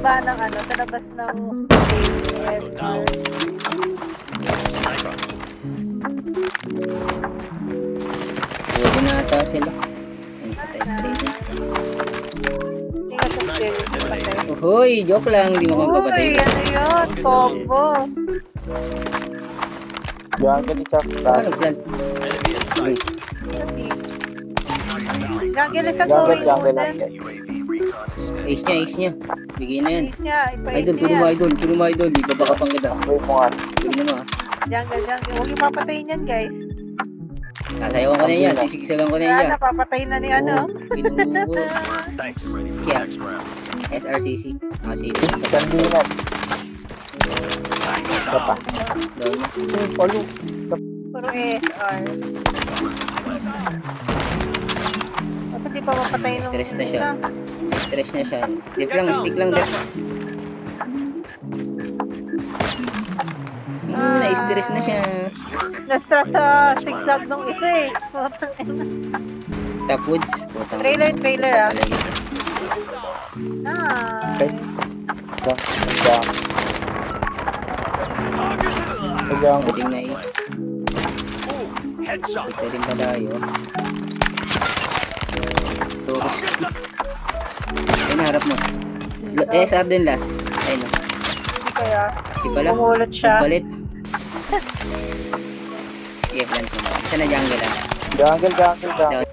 baba ng ano, sa labas ng ASR. Pwede na ata sila. Ayun, patay. Hindi nga sa skill. Patay. Uhoy, joke lang. Hindi mo kami papatay. Uy, ano yun? Combo. Jungle ni Chuck. Saan ang plan? Jungle is a Jungle, going jungle wooden. lang. Ace niya. Bigay na yan. Ace niya, ipa-ace Idol, niya. puro mo idol. Di ba baka pang kita? Uy mo nga. Tignan mo ah. Jungle. Huwag yung papatayin yan, guys. Sasayawan ko na yan. Sisigsagan ko na yan. Napapatayin na ni ano. Ginubo. Siya. SRCC. City. Kandinan. Bata. Doon na. Uy, palo. Puro ASR. Dapat di pa mapatayin ng Stress na siya. isa. Stress na siya. Stick lang. Na-stress na siya. Na-stress sa zigzag nung isa eh. Top woods. Putang. Trailer ah. Okay. Nice. Jungle. Puting na eh. Ito rin pa tayo. Toros. Ayun, harap mo. SR din last. Ayun o. Hindi kaya. Di pala. Bumulot siya. Nagpalit. Sige, plant mo. Isa na jungle ah. Jungle.